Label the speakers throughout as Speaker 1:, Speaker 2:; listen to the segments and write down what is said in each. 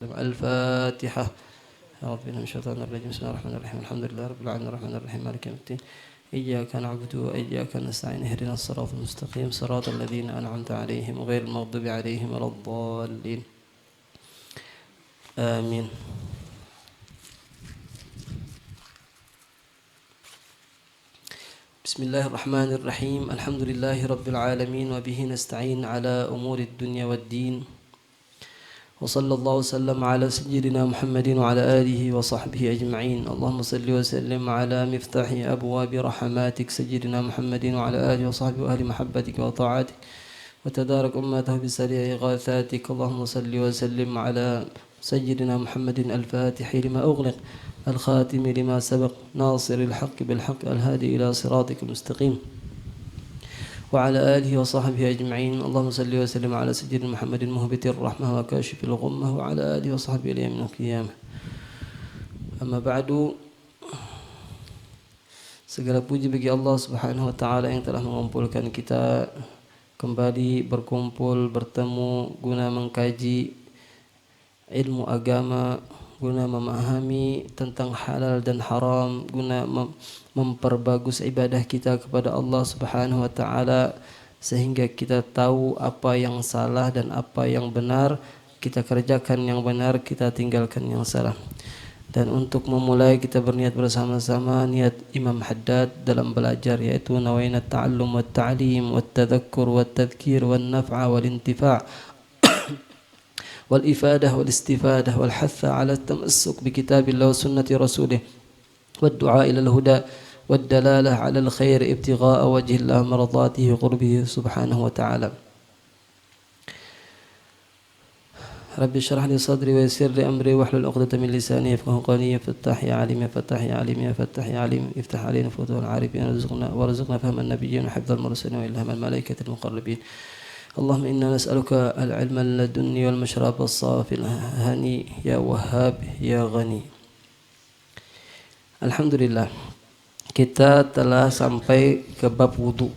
Speaker 1: الفاتحة. أعوذ بالله من الشيطان الرجيم. بسم الله الرحمن الرحيم. الحمد لله رب العالمين الرحمن الرحيم مالك يوم الدين. إياك نعبد وإياك نستعين. اهدنا الصراط المستقيم صراط الذين أنعمت عليهم غير المغضوب عليهم ولا الضالين. آمين. بسم الله الرحمن الرحيم. الحمد لله رب العالمين وبه نستعين على أمور الدنيا والدين. وصلى الله وسلم على سيدنا محمد وعلى آله وصحبه أجمعين. اللهم صل وسلم على مفتاح أبواب رحماتك سيدنا محمد وعلى آله وصحبه وأهل محبتك وطاعتك وتدارك أمته بسريع إغاثاتك. اللهم صل وسلم على سيدنا محمد الفاتح لما أغلق الخاتم لما سبق ناصر الحق بالحق الهادي إلى صراطك المستقيم وعلى آله وصحبه أجمعين. اللهم صل وسلم على سيدنا محمد مهبط الرحمة وكاشف الغمة وعلى آله وصحبه إلى يوم القيامة. أما بعد, segala puji bagi Allah Subhanahu wa taala yang telah mengumpulkan kita kembali berkumpul bertemu guna mengkaji ilmu agama, guna memahami tentang halal dan haram, guna memperbagus ibadah kita kepada Allah Subhanahu wa taala sehingga kita tahu apa yang salah dan apa yang benar, kita kerjakan yang benar, kita tinggalkan yang salah. Dan untuk memulai kita berniat bersama-sama niat Imam Haddad dalam belajar, yaitu nawaina ta'allum wa ta'lim wa tadhakkur wa tadhkir wa naf'a wal intifa' والإفادة والاستفادة والحث على التمسك بكتاب الله وسنة رسوله والدعاء إلى الهدى والدلالة على الخير ابتغاء وجه الله مرضاته وقربه سبحانه وتعالى. رب اشرح لي صدري ويسر لي أمري واحلل عقدة من لساني يفقهوا قولي. يا فتاح يا عليم يا فتاح يا عليم يا فتاح يا عليم افتح علينا فتوح العارفين وارزقنا فهم النبيين وحفظ المرسلين وإلهام الملائكة المقربين. اللهم إنا نسألك العلم اللدني والمشرب الصافي الهني يا وهاب يا غني. Alhamdulillah, kita telah sampai ke bab wudu.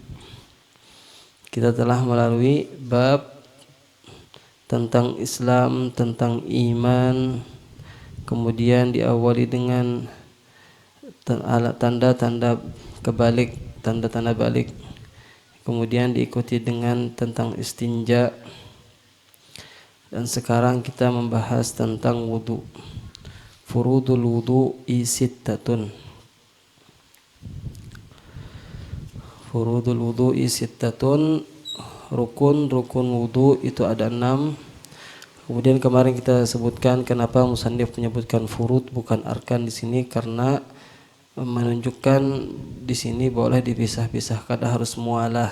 Speaker 1: Kita telah melalui bab tentang Islam, tentang iman, kemudian diawali dengan tanda-tanda kebalik, tanda-tanda balik. Kemudian diikuti dengan tentang istinja. Dan sekarang kita membahas tentang wudu. Furudul wudu'i sittatun. Furudul wudu'i sittatun. Rukun wudu itu ada 6. Kemudian kemarin kita sebutkan kenapa musannif menyebutkan furud bukan arkan di sini, karena menunjukkan di sini boleh dipisah-pisah, kada harus mualah,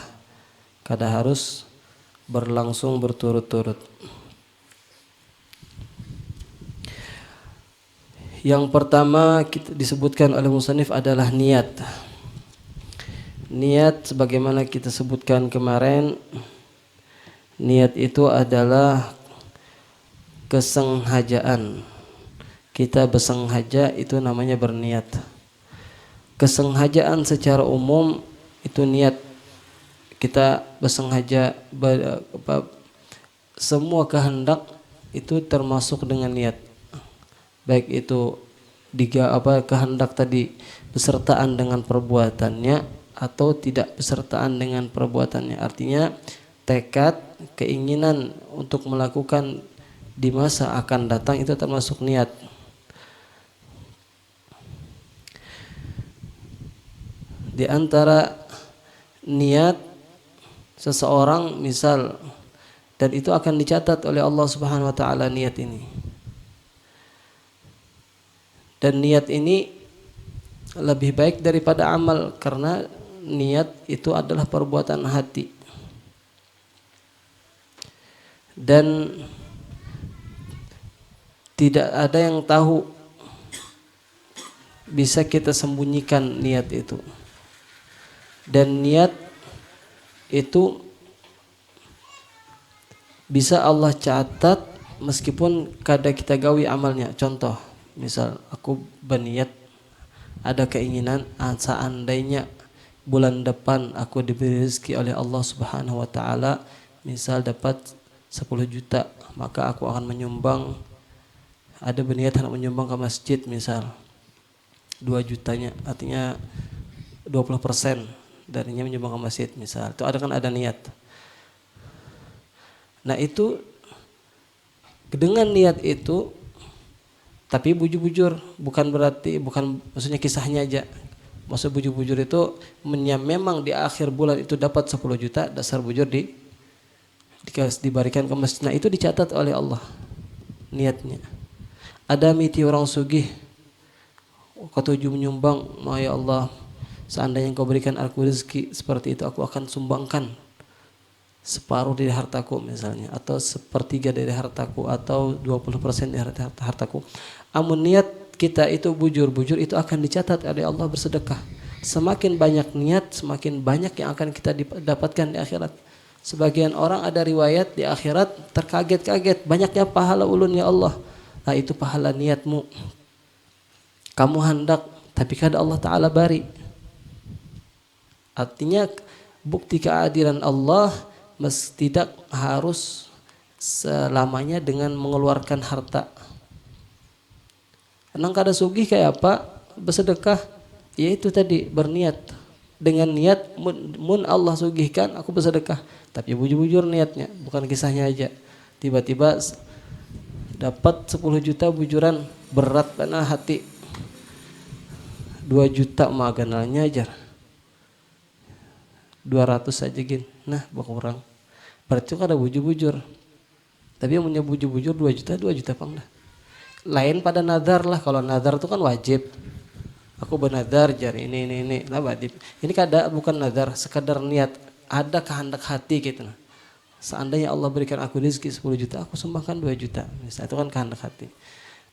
Speaker 1: kada harus berlangsung berturut-turut. Yang pertama disebutkan oleh musannif adalah niat. Niat sebagaimana kita sebutkan kemarin, niat itu adalah kesengajaan. Kita bersengaja itu namanya berniat. Kesengajaan secara umum itu niat. Kita bersengaja, semua kehendak itu termasuk dengan niat. Baik itu kehendak tadi besertaan dengan perbuatannya atau tidak besertaan dengan perbuatannya. Artinya tekad, keinginan untuk melakukan di masa akan datang itu termasuk niat. Di antara niat seseorang misal, dan itu akan dicatat oleh Allah Subhanahu wa taala niat ini. Dan niat ini lebih baik daripada amal, karena niat itu adalah perbuatan hati. Dan tidak ada yang tahu, bisa kita sembunyikan niat itu. Dan niat itu bisa Allah catat meskipun kada kita gawi amalnya. Contoh, misal aku berniat, ada keinginan seandainya bulan depan aku diberi rezeki oleh Allah Subhanahu wa taala, misal dapat 10 juta, maka aku akan menyumbang ada berniat hendak menyumbang ke masjid misal 2 jutanya, artinya 20% darinya menyumbang ke masjid misal, itu ada kan ada niat. Nah itu dengan niat itu, tapi bujur-bujur, bukan berarti, bukan maksudnya kisahnya aja. Maksud bujur-bujur itu memang di akhir bulan itu dapat 10 juta, dasar bujur diberikan ke masjid. Nah itu dicatat oleh Allah niatnya. Ada miti orang sugih, ketujuh menyumbang, ya Allah, seandainya Engkau berikan aku rezeki seperti itu, aku akan sumbangkan separuh dari hartaku misalnya, atau sepertiga dari hartaku, atau 20% dari hartaku. Amun niat kita itu bujur-bujur, itu akan dicatat oleh Allah bersedekah. Semakin banyak niat, semakin banyak yang akan kita dapatkan di akhirat. Sebagian orang ada riwayat di akhirat terkaget-kaget, banyaknya pahala ulun ya Allah. Nah itu pahala niatmu. Kamu hendak, tapi kada Allah Ta'ala bari. Artinya bukti keadilan Allah tidak harus selamanya dengan mengeluarkan harta. Nang kada sugih kayak apa? Bersedekah, yaitu tadi berniat. Dengan niat mun Allah sugihkan aku bersedekah, tapi bujur-bujur niatnya, bukan kisahnya aja. Tiba-tiba dapat 10 juta bujuran, berat karena hati. 2 juta mah ganalnya aja. 200 saja gin. Nah, berkurang. Berarti kada bujur-bujur. Tapi yang punya bujur-bujur 2 juta pang dah. Lain pada nadar lah. Kalau nadar itu kan wajib. Aku bernadar jari ini. Nah, wajib. Ini kada bukan nadar, sekadar niat. Ada kehendak hati gitu. Seandainya Allah berikan aku rezeki 10 juta, aku sumbangkan 2 juta. Misalnya itu kan kehendak hati.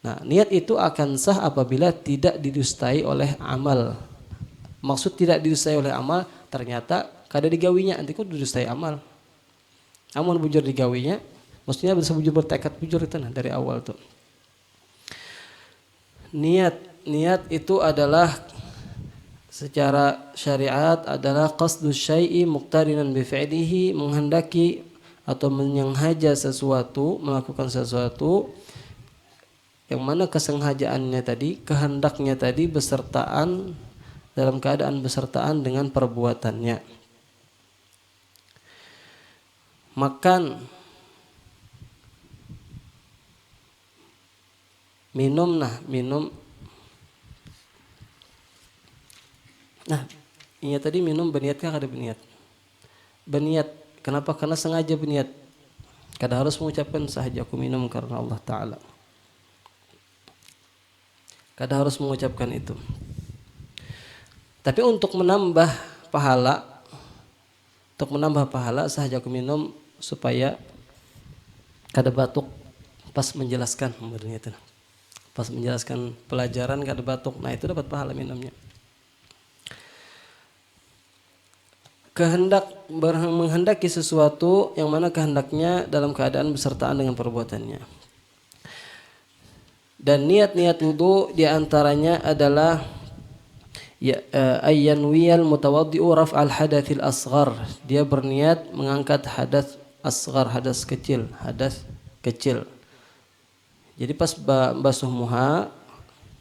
Speaker 1: Nah, niat itu akan sah apabila tidak didustai oleh amal. Maksud tidak didustai oleh amal, ternyata kada digawinya, nanti kok didustai amal. Amun bujur digawinya, maksudnya bisa bujur bertekad bujur itu nah dari awal tuh. Niat itu adalah secara syariat adalah qasdus syai'i muqtarinan bi fi'lihi, menghendaki atau menyengaja sesuatu, melakukan sesuatu yang mana kesengajaannya tadi, kehendaknya tadi besertaan dalam keadaan besertaan dengan perbuatannya. Makan, minum. Nah, ini tadi minum berniatkah kada berniat? Berniat. Kenapa? Karena sengaja berniat. Kada harus mengucapkan sahaja aku minum karena Allah Ta'ala. Kada harus mengucapkan itu. Tapi untuk menambah pahala sahaja aku minum supaya kada batuk pas menjelaskan berniat. Pas menjelaskan pelajaran kada batuk. Nah, itu dapat pahala minumnya. Menghendaki sesuatu yang mana kehendaknya dalam keadaan besertaan dengan perbuatannya. Dan niat-niat wudu diantaranya adalah ayyanwiyal mutawaddi'u raf'al hadatsil asghar. Dia berniat mengangkat hadas asghar, hadas kecil. Jadi pas basuh muha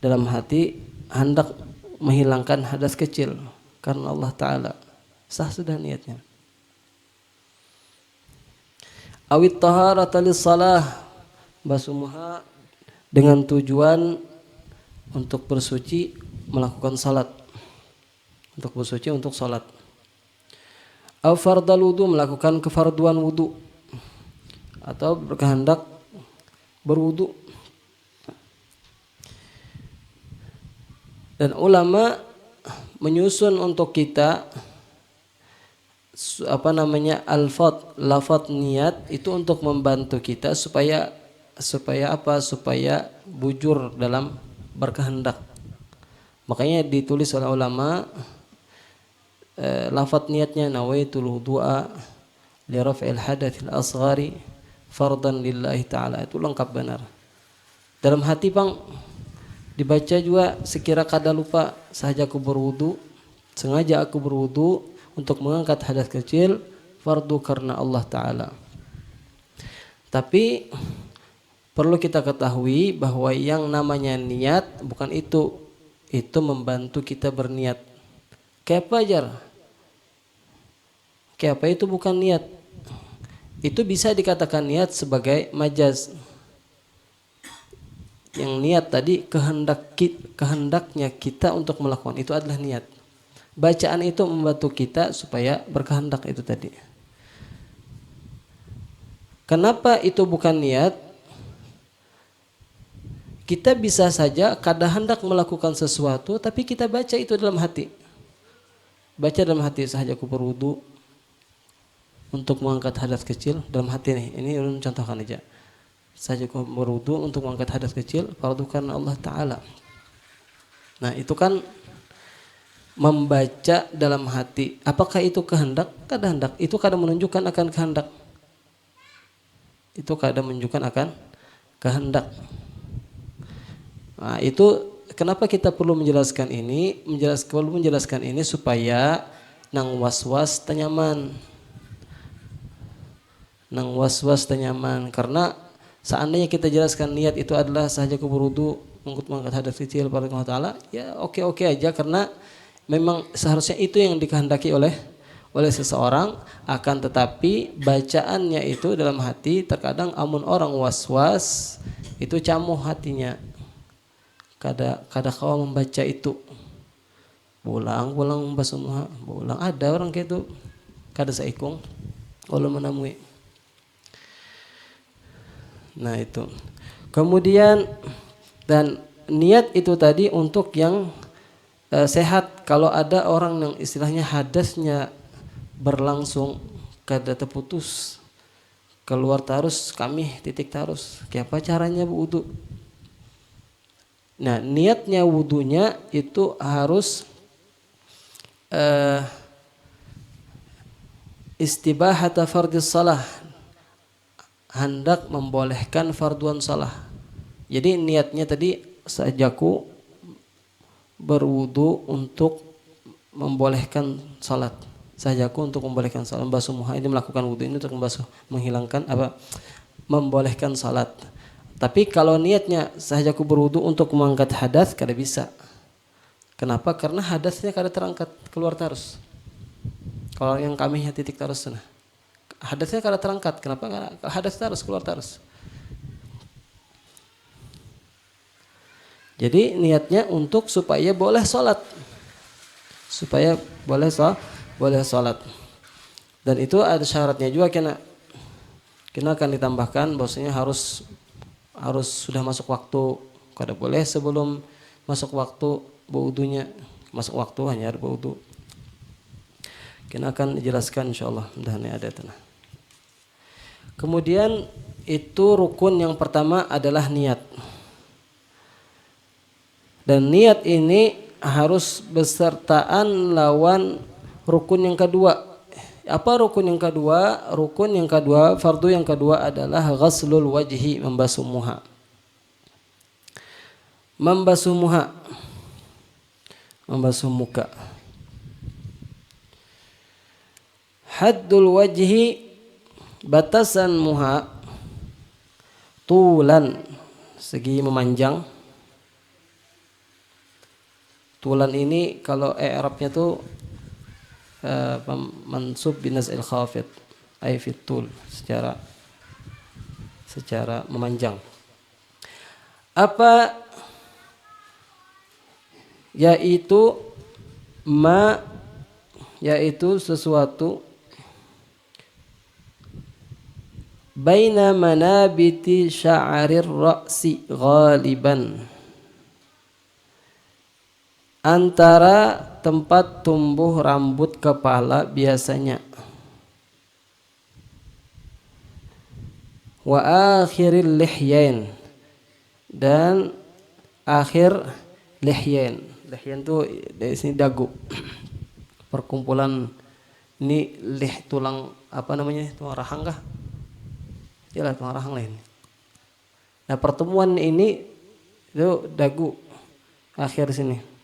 Speaker 1: dalam hati hendak menghilangkan hadas kecil karena Allah Ta'ala. Sah sudah niatnya. Awit taharata lis-shalah, basuh muha dengan tujuan untuk bersuci melakukan salat. Untuk bersuci untuk salat. Aw fardal wudu, melakukan kefarduan wudu. Atau berkehendak berwudu. Dan ulama menyusun untuk kita lafaz niat itu untuk membantu kita supaya bujur dalam berkehendak. Makanya ditulis oleh ulama lafaz niatnya nawaitul wudu'a li raf'il hadatsil asghari fardan lillahi ta'ala, itu lengkap benar. Dalam hati bang dibaca juga sekira kada lupa sahaja aku berwudu, sengaja aku berwudu untuk mengangkat hadas kecil, fardu karena Allah Ta'ala. Tapi perlu kita ketahui bahwa yang namanya niat bukan itu membantu kita berniat. Kayak apa ajar? Kayak apa itu bukan niat? Itu bisa dikatakan niat sebagai majaz. Yang niat tadi kehendaknya kita untuk melakukan itu adalah niat. Bacaan itu membantu kita supaya berkehendak itu tadi. Kenapa itu bukan niat? Kita bisa saja kada hendak melakukan sesuatu tapi kita baca itu dalam hati. Baca dalam hati, sahaja aku berwudu untuk mengangkat hadas kecil dalam hati nih. Ini ulun contohkan aja. Sahaja aku berwudu untuk mengangkat hadas kecil fardu karena Allah Ta'ala. Nah itu kan membaca dalam hati. Apakah itu kehendak? Kada hendak. Itu kada menunjukkan akan kehendak. Itu kada menunjukkan akan kehendak. Nah, itu kenapa kita perlu menjelaskan ini? Menjelaskan ini supaya nang was-was tanyaman. Nang was-was tanyaman. Karena seandainya kita jelaskan niat itu adalah sahaja berwudu untuk mengangkat hadas kecil pada Allah Ta'ala, ya oke aja, karena memang seharusnya itu yang dikehendaki oleh seseorang. Akan tetapi bacaannya itu dalam hati, terkadang amun orang was-was itu camuh hatinya, kada kawa membaca itu, pulang basumuha, pulang. Ada orang kayak itu, kada saikung kalau menemui. Nah itu. Kemudian dan niat itu tadi untuk yang sehat. Kalau ada orang yang istilahnya hadasnya berlangsung kada terputus, keluar tarus kami titik tarus, kayak apa caranya wudu? Nah niatnya wudunya itu harus istibahata fardhis salah, hendak membolehkan farduan salah. Jadi niatnya tadi sajaku berwudu untuk membolehkan salat. Sajaku untuk membolehkan salat. Membasuh muha ini melakukan wudu ini untuk menghilangkan membolehkan salat. Tapi kalau niatnya sajaku berwudu untuk mengangkat hadas, kada bisa. Kenapa? Karena hadasnya kada terangkat, keluar tarus. Kalau yang kami titik tarus sana, hadasnya kada terangkat. Kenapa? Karena hadas tarus, keluar tarus. Jadi niatnya untuk supaya boleh sholat, supaya boleh sholat. Dan itu ada syaratnya juga, kena akan ditambahkan bahwasanya harus sudah masuk waktu. Kada boleh sebelum masuk waktu berwudunya. Masuk waktu hanya berwudu. Kena akan dijelaskan insyaallah, mudah-mudahan ada tanah. Kemudian itu rukun yang pertama adalah niat. Dan niat ini harus besertaan lawan rukun yang kedua. Apa rukun yang kedua? Rukun yang kedua, fardu yang kedua adalah ghaslul wajhi, membasuh muha. Membasuh muha, membasuh muka. Haddul wajhi, batasan muha, tulan, segi memanjang. Tulan ini kalau i'rabnya tuh mansub binaz'il khafid ay fit tul, secara memanjang. Apa? Yaitu sesuatu baina manabiti sya'rir ra'si ghaliban, antara tempat tumbuh rambut kepala biasanya, wa akhiril lihyain, dan akhir lihyain. Lihyain itu dari sini dagu, perkumpulan ini tulang apa namanya, tulang rahang kah? Iyalah, tulang rahang lain. Nah pertemuan ini itu dagu, akhir sini.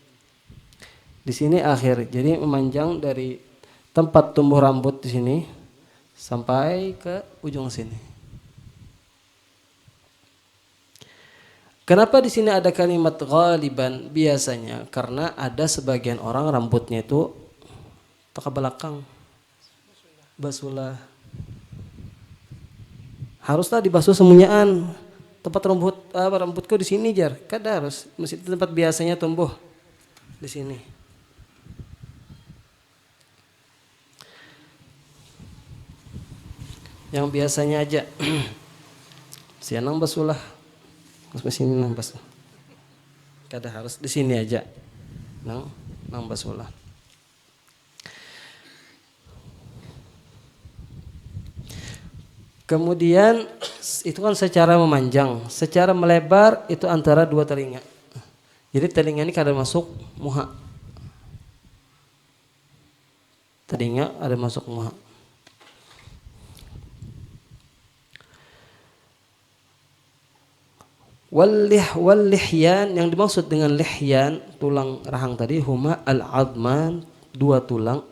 Speaker 1: Di sini akhir, jadi memanjang dari tempat tumbuh rambut di sini sampai ke ujung sini. Kenapa di sini ada kalimat ghaliban biasanya? Karena ada sebagian orang rambutnya itu ke belakang, basulah. Haruslah dibasuh semuanya. Tempat rambutku di sini jar. Kada harus. Mesti tempat biasanya tumbuh di sini. Yang biasanya aja. Sianang basulah. Mas sini nang basuh. Kada harus di sini aja. Nang basulah. Kemudian itu kan secara memanjang, secara melebar itu antara dua telinga. Jadi telinga ini kada masuk muha. Telinga ada masuk muha. Wal-lihyan yang dimaksud dengan lihyan tulang rahang tadi huma al-adman dua tulang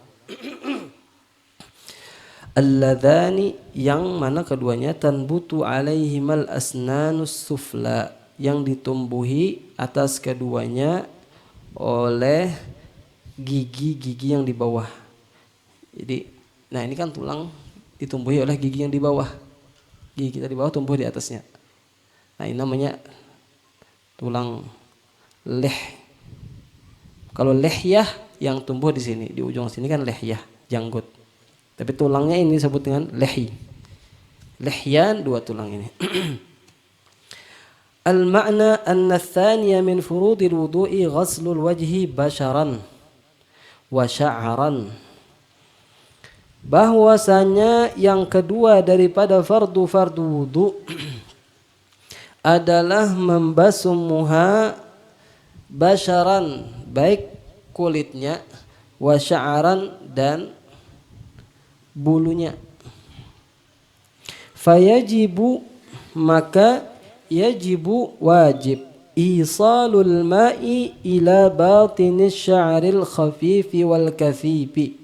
Speaker 1: alladhani yang mana keduanya tanbutu alaihimal asnanus sufla yang ditumbuhi atas keduanya oleh gigi-gigi yang di bawah. Jadi nah ini kan tulang ditumbuhi oleh gigi yang di bawah. Gigi kita di bawah tumbuh di atasnya. Nah ini namanya tulang leh. Kalau lehyah yang tumbuh di sini di ujung sini kan lehyah janggut. Tapi tulangnya ini disebut dengan lehi. Lehyan dua tulang ini. Al-ma'na anna tsaniya min furudil wudu'i ghaslul wajhi basharan wa sya'ran. Bahwasanya yang kedua daripada fardu-fardu wudu adalah membasuh muha basharan baik kulitnya wa sya'ran dan bulunya. Fayajibu maka yajibu wajib isalul ma'i ila batinis sya'ril khafifi wal kathifi.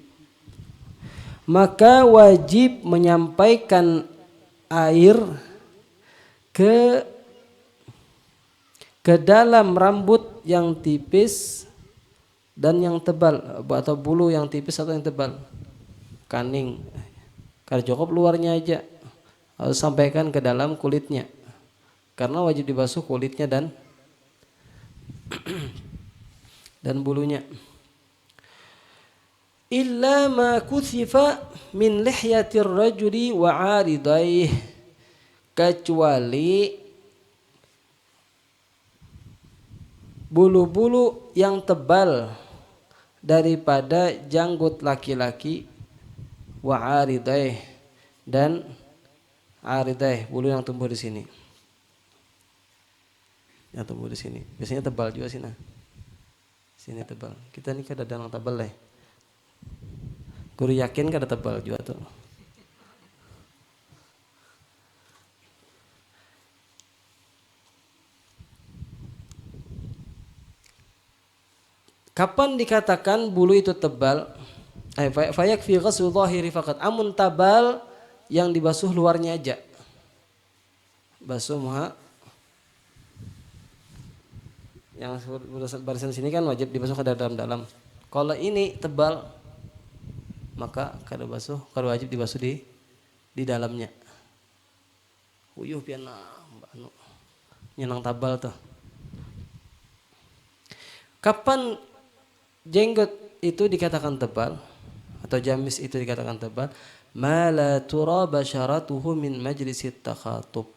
Speaker 1: Maka wajib menyampaikan air ke dalam rambut yang tipis dan yang tebal atau bulu yang tipis atau yang tebal. Kaning. Kalau cukup luarnya aja. Harus sampaikan ke dalam kulitnya. Karena wajib dibasuh kulitnya dan bulunya. Illa ma kuthifa min lihyatir rajuli wa 'aridaih, kecuali bulu-bulu yang tebal daripada janggut laki-laki wa 'aridaih dan 'aridaih, bulu yang tumbuh di sini. Yang tumbuh di sini. Biasanya tebal juga sini. Sini tebal. Kita ini kada ada yang tebal lah. Guru yakin kada tebal juga tuh. Kapan dikatakan bulu itu tebal? Fayak fi ghasl zahiri faqat. Amun tabal yang dibasuh luarnya aja. Basuh muha. Yang barisan sini kan wajib dibasuh ke dalam-dalam. Kalau ini tebal maka kada basuh, kada wajib dibasuh di dalamnya. Uyuh piana anu nyenang tabal tuh. Kapan jenggot itu dikatakan tebal atau jamis itu dikatakan tebal? Ma la tura basyaratuhu min majlisit takhatub.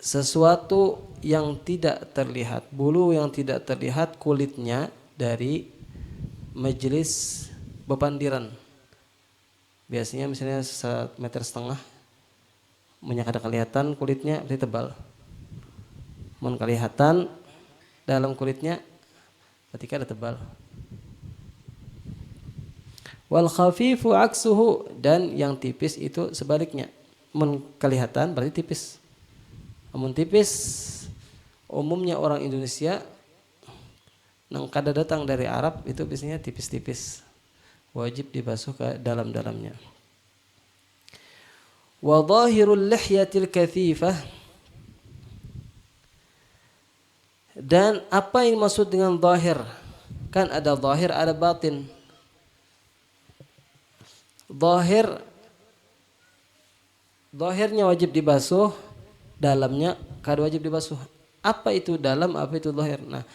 Speaker 1: Sesuatu yang tidak terlihat, bulu yang tidak terlihat kulitnya dari majelis bepandiran. Biasanya misalnya 1,5 meter banyak ada kelihatan kulitnya berarti tebal. Mun kelihatan dalam kulitnya berarti ada tebal. Wal khafifu aksuhu, dan yang tipis itu sebaliknya. Mun kelihatan berarti tipis. Mun tipis umumnya orang Indonesia nang kada datang dari Arab itu biasanya tipis-tipis. Wajib dibasuh ke dalam-dalamnya. Wa dhahirul lihyatil kathifah, Dan apa yang maksud dengan zahir? Kan ada zahir, ada batin. Zahirnya wajib dibasuh, dalamnya kada wajib dibasuh. Apa itu dalam, apa itu zahir? Nah,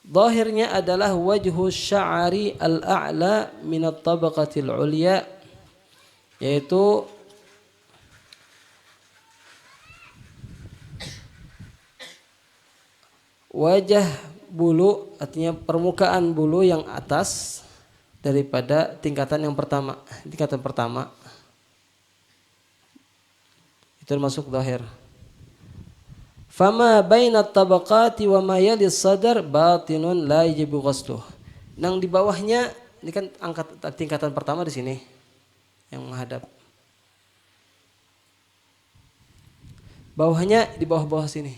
Speaker 1: zahirnya adalah wajhu sya'ari al-a'la min at-tabaqatil ulya, yaitu wajah bulu, artinya permukaan bulu yang atas daripada tingkatan yang pertama. Tingkatan pertama itu termasuk zahir. Fama bainat tabaqati wa ma yalis sadar batinun la yajibu ghusluh. Nang di bawahnya ini kan angkat tingkatan pertama di sini yang menghadap. Bawahnya di bawah-bawah sini.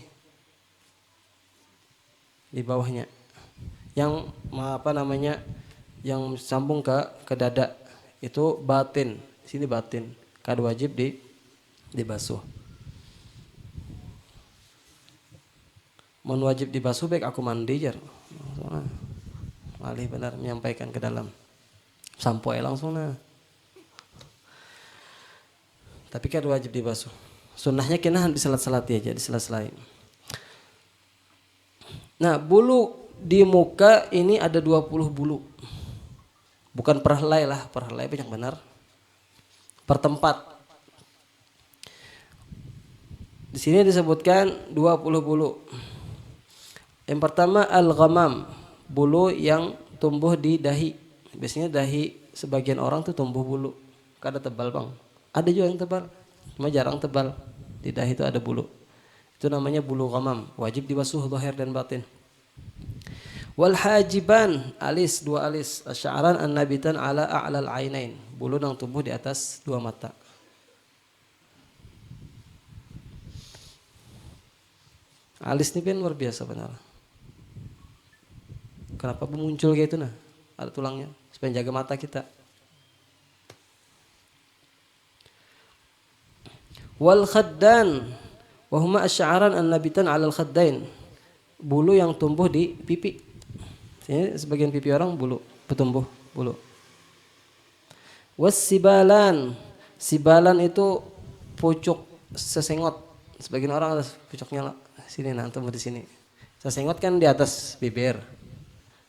Speaker 1: Di bawahnya. Yang apa namanya? Yang sambung ke dada itu batin. Sini batin. Kada wajib dibasuh. Mun wajib dibasuh baik aku mandi jar. Malih benar menyampaikan ke dalam. Sampai langsung nah. Tapi kada wajib dibasuh. Sunnahnya kena diselat-selat aja, diselat-selain. Nah, bulu di muka ini ada 20 bulu. Bukan per helai lah, per helai banyak benar. Per tempat. Di sini disebutkan 20 bulu. Yang pertama al-ghamam, bulu yang tumbuh di dahi. Biasanya dahi sebagian orang tuh tumbuh bulu. Kada tebal bang. Ada juga yang tebal, cuma jarang tebal. Di dahi itu ada bulu. Itu namanya bulu ghamam. Wajib dibasuh zahir dan batin. Wal hajiban, alis, dua alis. Asy'aran an-nabitan ala a'lal ainain. Bulu yang tumbuh di atas dua mata. Alis ini kan luar biasa benar. Kenapa muncul kayak itu nah? Ada tulangnya supaya jaga mata kita. Wal khaddan wa huma asy'aran an-nabitan 'alal khaddain. Bulu yang tumbuh di pipi. Ini sebagian pipi orang bulu, bertumbuh bulu. Was sibalan. Sibalan itu pucuk sesengot. Sebagian orang ada pucuknya sini nah, tumbuh di sini. Sesengot kan di atas bibir.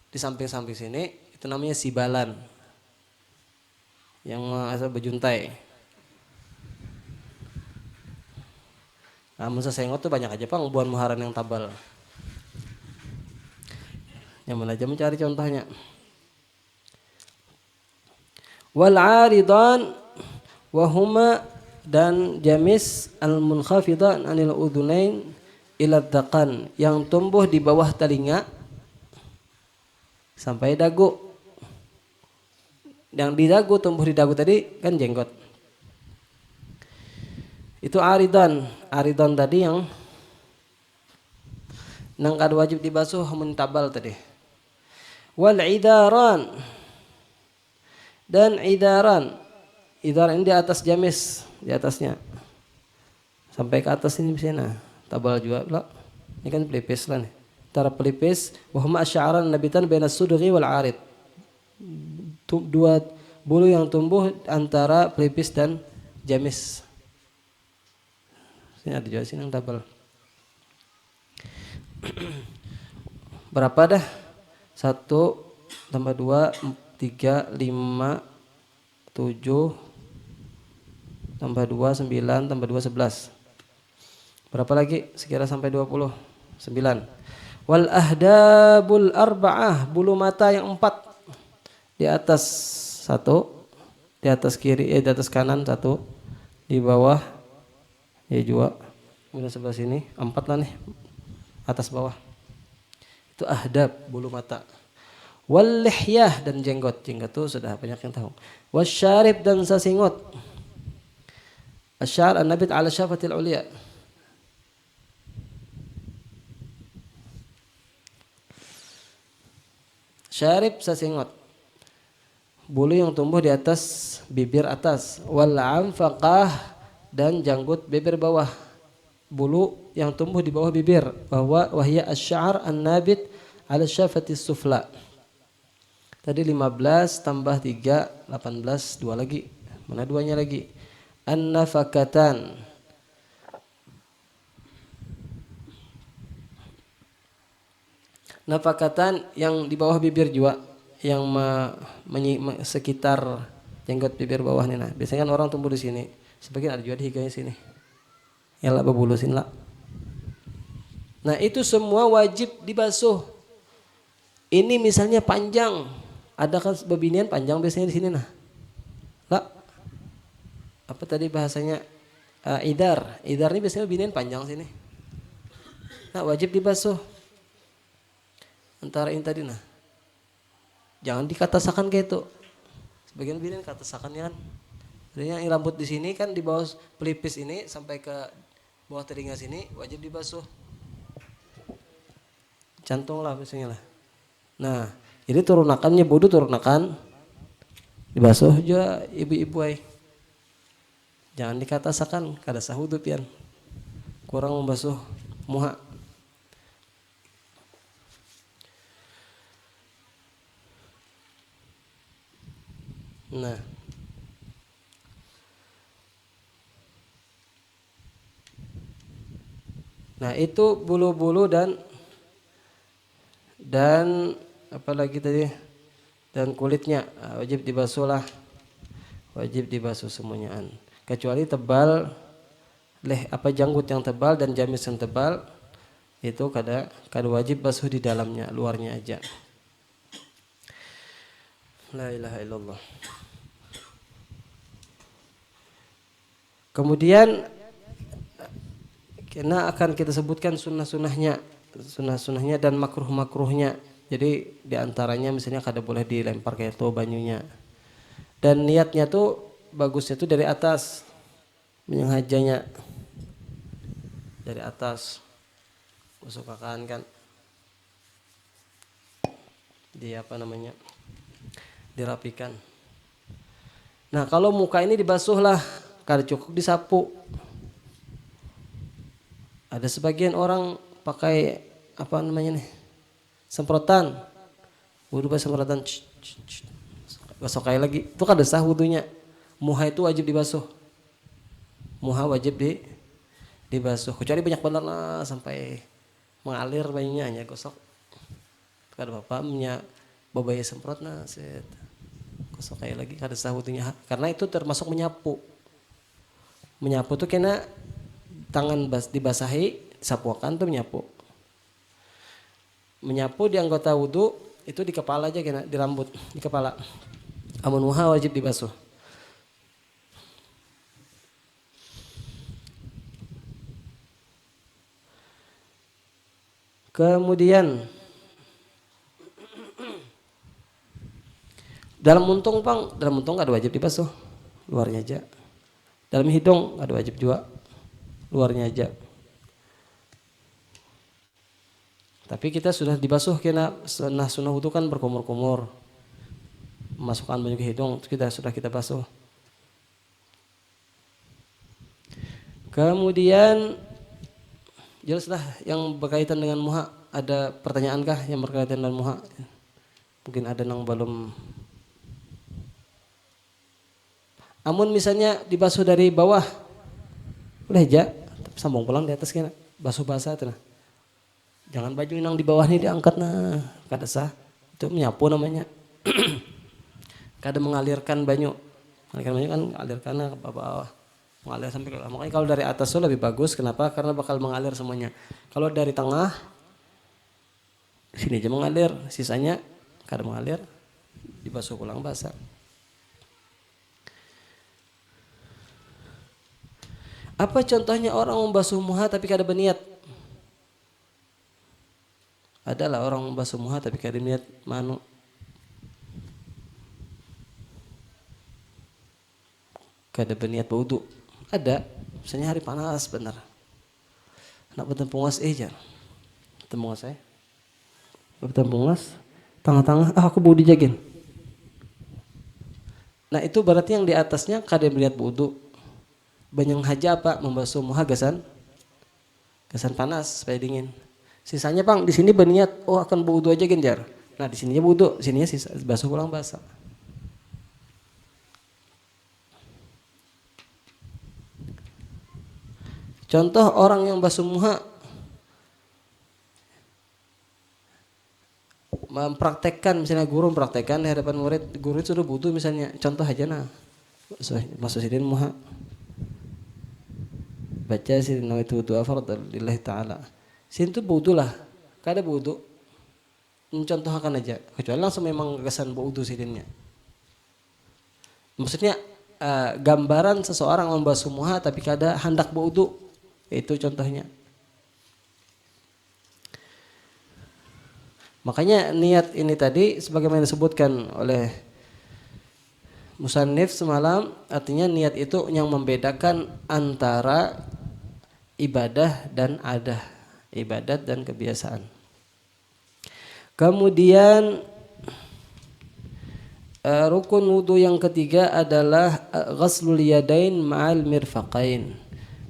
Speaker 1: Di samping-samping sini itu namanya sibalan. Yang asal bejuntai. Namun sesengot tuh banyak aja pang buah muharan yang tabal. Yang mana aja mencari contohnya. Wal 'aridan wa huma dan jamis al-munkhafidha anil udhunain ila dhaqan, yang tumbuh di bawah telinga sampai dagu. Yang di dagu, tumbuh di dagu tadi kan jenggot. Itu aridan. Aridan tadi yang nang kada wajib dibasuh mentabal tadi. Wal idaran. Dan idaran. Idaran ini di atas jamis, di atasnya. Sampai ke atas ini bisa tabal juga lah. Ini kan pelipis lah nih. Antara pelipis wa huma asy'aran nabitan baina sudghi wal arid. Dua bulu yang tumbuh antara pelipis dan jamis. Ini ada juga sini yang tabal. Berapa dah? 1 tambah 2 3 5 7 tambah 2 9 tambah 2 11. Berapa lagi? Sekira sampai 20. 9. Wal ahdabul arba'ah, bulu mata yang 4. Di atas 1, di atas kiri, di atas kanan 1, di bawah ya 2. Kemudian sebelah sini 4 lah nih. Atas bawah. Itu ahdab, bulu mata. Wal lihyah, dan jenggot. Jenggot itu sudah banyak yang tahu. Wasyarib, dan sasingot. Asyar an-nabit ala syafatil ulia. Syarib, sasingot. Bulu yang tumbuh di atas bibir atas. Wal anfaqah, dan janggut bibir bawah. bulu yang tumbuh di bawah bibir, bahwa wahya asy-sya'r an-nabit 'ala syafatis sufla. Tadi 15 tambah 3 18, dua lagi. Mana duanya lagi? An-nafakatan. Nafakatan yang di bawah bibir juga, yang sekitar jenggot bibir bawah nih. Nah, biasanya kan orang tumbuh di sini. Sebagian ada juga di higanya sini. Ya lah bebulu sini lah. Nah, itu semua wajib dibasuh. Ini misalnya panjang, ada kan bebinian panjang biasanya di sini nah. Lah. Apa tadi bahasanya? Idar. Idar ini biasanya bebinian panjang sini. Nah, wajib dibasuh. Antara ini tadi nah. Jangan dikatasakan kayak itu. Sebagian bebinian katasakannya kan. Artinya rambut di sini kan di bawah pelipis ini sampai ke bawah telinga sini wajib dibasuh. Jantung lah biasanya lah. Nah, jadi turunakannya wudu turunakan dibasuh juga ibu-ibu ay. Jangan dikatasakan kada sah wudu pian. Kurang membasuh muha. Nah itu bulu-bulu dan apalagi tadi dan kulitnya wajib dibasuh lah, wajib dibasuh semuanya. Kecuali tebal janggut yang tebal dan jamis yang tebal itu kada wajib basuh di dalamnya, luarnya aja. La ilaha illallah. Kemudian karena akan kita sebutkan sunnah-sunnahnya dan makruh-makruhnya. Jadi diantaranya misalnya kada boleh dilempar kayak itu banyunya. Dan niatnya tuh bagusnya tuh dari atas, menyenghajanya dari atas, usukakan kan dirapikan. Nah kalau muka ini dibasuh lah, kada cukup disapu. Ada sebagian orang pakai semprotan, wudu pakai semprotan, gosok kayak lagi, itu kada sah wudunya. Muha itu wajib dibasuh, muha wajib dibasuh. Kecuali banyak benar lah sampai mengalir banyunya hanya gosok. Kada apa-apa babaya semprot set. Gosok kayak lagi kada sah wudunya, karena itu termasuk menyapu. Menyapu tuh kena tangan dibasahi, sapuakan tuh menyapu. Menyapu di anggota wudu itu di kepala aja kena, di rambut, di kepala. Amun muha wajib dibasuh. Kemudian dalam muntung ada wajib dibasuh, luarnya aja. Dalam hidung ada wajib juga, luarnya aja. Tapi kita sudah dibasuh kena sunnah wudu kan berkumur-kumur. Masukkan banyak ke hidung itu sudah kita basuh. Kemudian jelaslah yang berkaitan dengan muha. Ada pertanyaankah yang berkaitan dengan muha? Mungkin ada yang belum. Amun misalnya dibasuh dari bawah, boleh aja, sambung pulang di atas kena, basuh basah itu nah. Jangan baju yang di bawah ini diangkat nah, kada sah. Itu menyapu namanya. Kada mengalirkan banyu. Mengalirkan banyu kan alirkan ke bawah. Mengalir sampai ke bawah. Makanya kalau dari atas itu lebih bagus. Kenapa? Karena bakal mengalir semuanya. Kalau dari tengah, sini aja mengalir, sisanya kada mengalir, dibasuh ulang basah. Apa contohnya orang membasuh muha tapi kada berniat? Adalah orang membasuh muha tapi kada niat manu. Kada berniat berwudu. Ada, misalnya hari panas benar. Nak bertempungas jar. Tempungas saya. Bertempungas, tengah-tengah, aku bau dijagin. Nah itu berarti yang di atasnya kada berniat berwudu. Banyang haja apa membasuh muha gasan Kesan panas supaya dingin. Sisanya Bang di sini berniat akan berwudu aja genjar. Nah di sininya wudu, sininya sisa basuh ulang basah. Contoh orang yang basuh muha mempraktekkan, misalnya guru mempraktekkan di hadapan murid, guru itu sudah wudu misalnya, contoh aja nah. Masuk sidin muha. Baca sidin nawaitu wudu fardhu lillahi ta'ala. Sidin itu wudu lah. Kada wudu. Mencontohkan aja. Kecuali langsung memang kesan wudu sidinnya. Maksudnya gambaran seseorang membasuh muha tapi kada hendak wudu. Itu contohnya. Makanya niat ini tadi sebagaimana disebutkan oleh musannif semalam, artinya niat itu yang membedakan antara ibadah dan adah, ibadat dan kebiasaan. Kemudian rukun wudu yang ketiga adalah ghaslul yadain ma'al mirfaqain.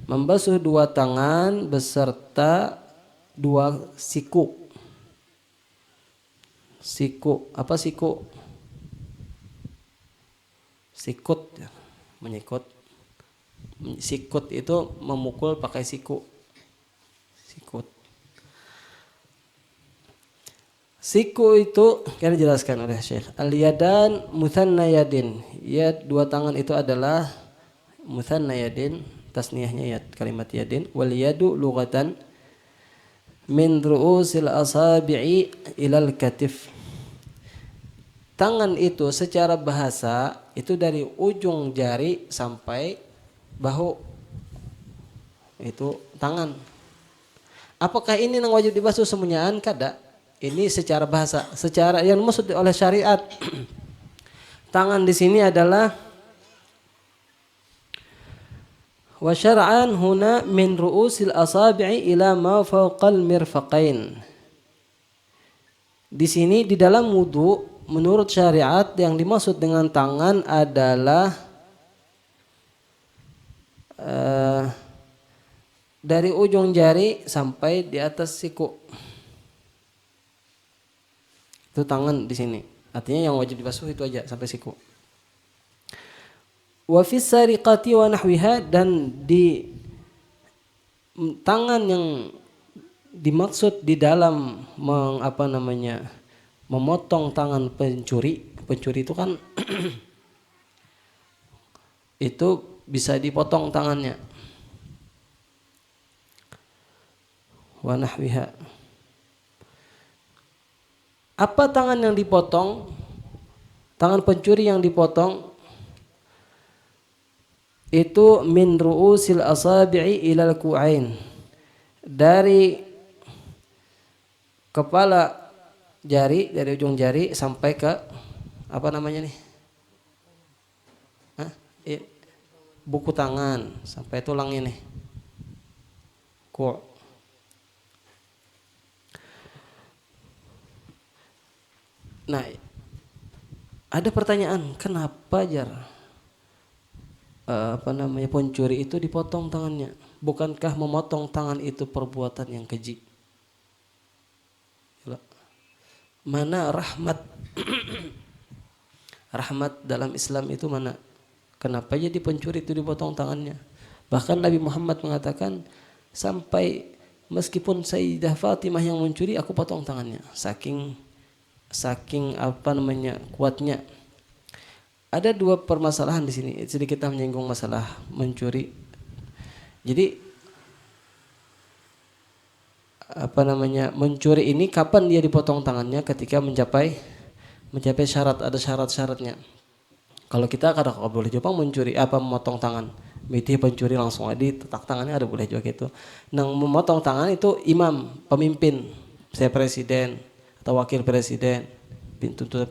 Speaker 1: Membasuh dua tangan beserta dua siku. Siku, apa siku? Sikut, menyikut. Sikut itu memukul pakai siku. Sikut. Siku itu kan dijelaskan oleh Syekh. Al-yadan muthanna yadin. Ya, dua tangan itu adalah muthanna yadin, tasniyahnya ya kalimat yadin. Wal yadu lughatan min ru'usil asabi'i ilal katif. Tangan itu secara bahasa itu dari ujung jari sampai bahu. Itu tangan. Apakah ini yang wajib dibasuh semuanya? Kada. Ini secara bahasa, secara yang maksud oleh syariat. Tangan di sini adalah wa syar'an huna min ru'usil asabi'i ila ma fawqal mirfaqain. Di sini di dalam wudu menurut syariat yang dimaksud dengan tangan adalah dari ujung jari sampai di atas siku. Itu tangan di sini. Artinya yang wajib dibasuh itu aja sampai siku. Wa fis sariqati wa nahwiha, dan di tangan yang dimaksud di dalam memotong tangan pencuri. Pencuri itu kan itu bisa dipotong tangannya. Wa nahwiha. Apa tangan yang dipotong? Tangan pencuri yang dipotong itu min ru'usil asabi'i ilal ku'ain. Dari kepala jari, dari ujung jari sampai ke apa namanya nih? Buku tangan sampai tulang ini. Ku'. Nah, ada pertanyaan, kenapa pencuri itu dipotong tangannya? Bukankah memotong tangan itu perbuatan yang keji? Mana rahmat? Rahmat dalam Islam itu mana? Kenapa jadi pencuri itu dipotong tangannya? Bahkan Nabi Muhammad mengatakan, sampai meskipun Sayyidah Fatimah yang mencuri, aku potong tangannya. Saking kuatnya. Ada dua permasalahan di sini. Sedikit kita menyinggung masalah mencuri. Jadi mencuri ini kapan dia dipotong tangannya? Ketika mencapai syarat, ada syarat-syaratnya. Kalau kita kadang boleh juga mencuri memotong tangan. Miti pencuri langsung ditetak tangannya, ada boleh juga gitu. Nah, memotong tangan itu imam, pemimpin, saya presiden atau wakil presiden, tuntut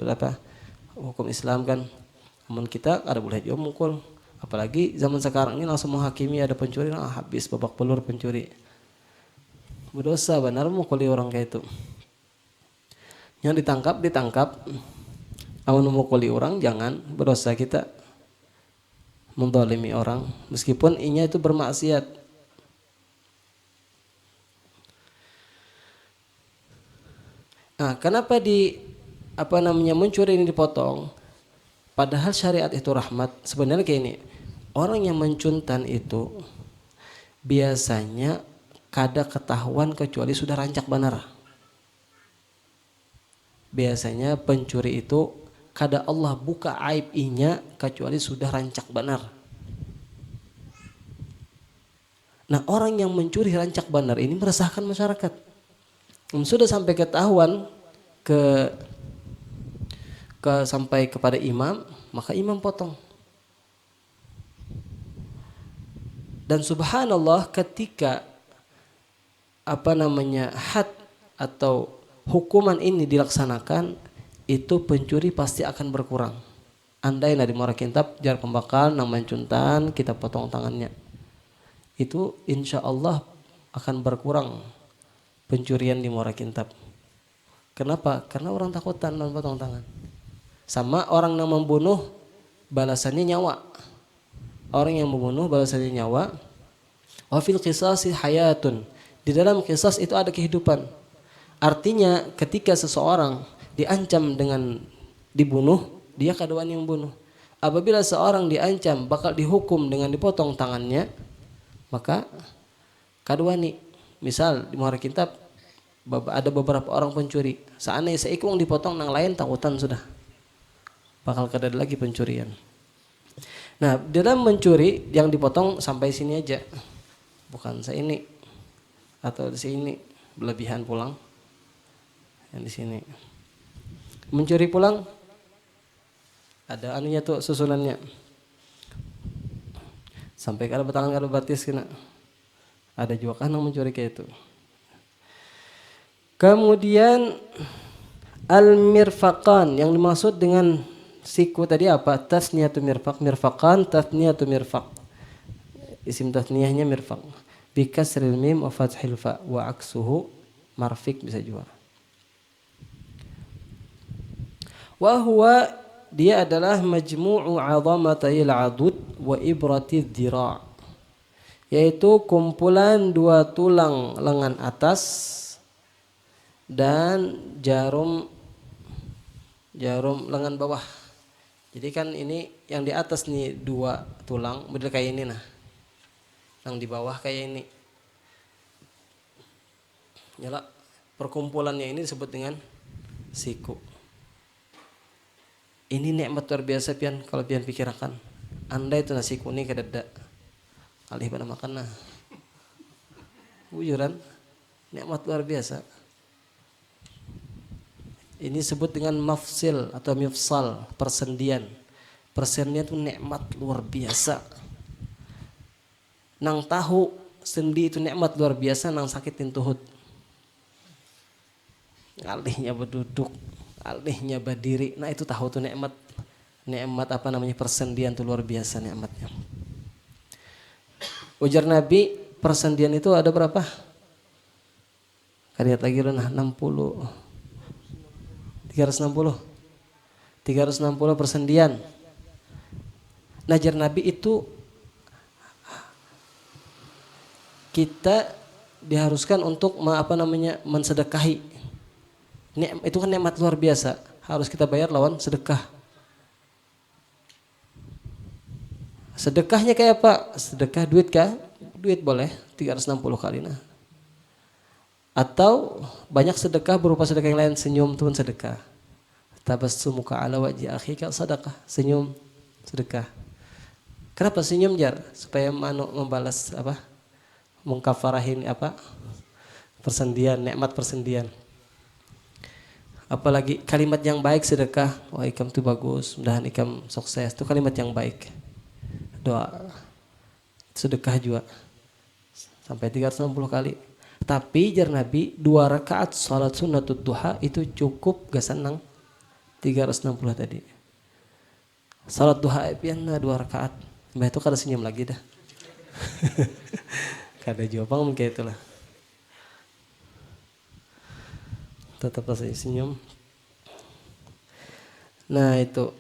Speaker 1: hukum Islam kan. Namun kita ada boleh juga mukul, apalagi zaman sekarang ini langsung menghakimi ada pencuri, habis babak belur pencuri. Berdosa benar mukuli orang kayak itu. Yang ditangkap, amun memukuli orang jangan, berdosa kita mendolimi orang meskipun inya itu bermaksiat. Nah, kenapa mencuri ini dipotong? Padahal syariat itu rahmat. Sebenarnya kayak ini, orang yang mencuntan itu biasanya kada ketahuan kecuali sudah rancak benar. Biasanya pencuri itu kada Allah buka aib inya kecuali sudah rancak benar. Nah, orang yang mencuri rancak benar ini meresahkan masyarakat. Sudah sampai ketahuan sampai kepada imam, maka imam potong. Dan subhanallah ketika had atau hukuman ini dilaksanakan, itu pencuri pasti akan berkurang. Andai di Muara Kintab jar pembakar nang mencuntan kita potong tangannya, itu insya Allah akan berkurang pencurian di Muara Kintab. Kenapa? Karena orang takutan dan potong tangan. Sama orang yang membunuh balasannya nyawa. Orang yang membunuh balasannya nyawa. Wa fil qisasi hayatun. Di dalam qisas itu ada kehidupan. Artinya ketika seseorang diancam dengan dibunuh, dia kaduan yang bunuh. Apabila seorang diancam bakal dihukum dengan dipotong tangannya, maka kaduani. Misal di Muara Kintab ada beberapa orang pencuri. Seandainya seikung dipotong nang lain takutan sudah. Bakal kada lagi pencurian. Nah, dalam mencuri yang dipotong sampai sini aja. Bukan seini atau di sini berlebihan pulang. Yang di sini. Mencuri pulang ada anunya tuh susunannya. Sampai kada bertangan kada batis kena. Ada juga kan yang mencuri kayak itu. Kemudian al-mirfaqan yang dimaksud dengan siku tadi apa? Tasniyatu mirfaq, mirfaqan, tasniyatu mirfaq. Isim tasniyahnya mirfaq. Bi kasril mim wa fathil fa wa aksuhu marfiq bisa juga. Wa huwa dia adalah majmu'u 'azamatil 'adud wa ibratidh dhira'. Yaitu kumpulan dua tulang lengan atas dan jarum lengan bawah. Jadi kan ini yang di atas nih dua tulang, model kayak ini nah. Yang di bawah kayak ini. Nyala perkumpulannya ini disebut dengan siku. Ini nikmat luar biasa pian kalau pian pikirkan. Anda itu nasi kuning kedada. Alih pada makan nah. Bujuran nikmat luar biasa. Ini disebut dengan mafsil atau mifsal, persendian. Persendian itu nikmat luar biasa. Nang tahu sendi itu nikmat luar biasa, nang sakit tintuhut. Alihnya berduduk, alihnya berdiri. Nah itu tahu tuh nikmat. Nikmat persendian itu luar biasa nikmatnya. Ujar Nabi, persendian itu ada berapa? Lihat lagi nah 60. 360 persendian. Najar Nabi itu kita diharuskan untuk mensedekahi. Itu kan nikmat luar biasa. Harus kita bayar lawan sedekah. Sedekahnya kayak apa? Sedekah duit kah? Duit boleh 360 kali nah. Atau banyak sedekah berupa sedekah yang lain, senyum pun sedekah. Tabassumuka ala wajhi akhika sedekah, senyum sedekah. Kenapa senyum jar? Supaya membalas mengkafarahin persendian, nikmat persendian. Apalagi kalimat yang baik sedekah, wah ikam itu bagus, mudahan ikam sukses, itu kalimat yang baik. Doa sedekah juga sampai 360 kali. Tapi jar Nabi 2 rakaat salat sunnatul duha itu cukup gak senang 360 tadi. Salat duha pian 2 rakaat. Mbah itu kada senyum lagi dah. Kada jawaban kayak itulah. Tetap rasanya senyum. Nah itu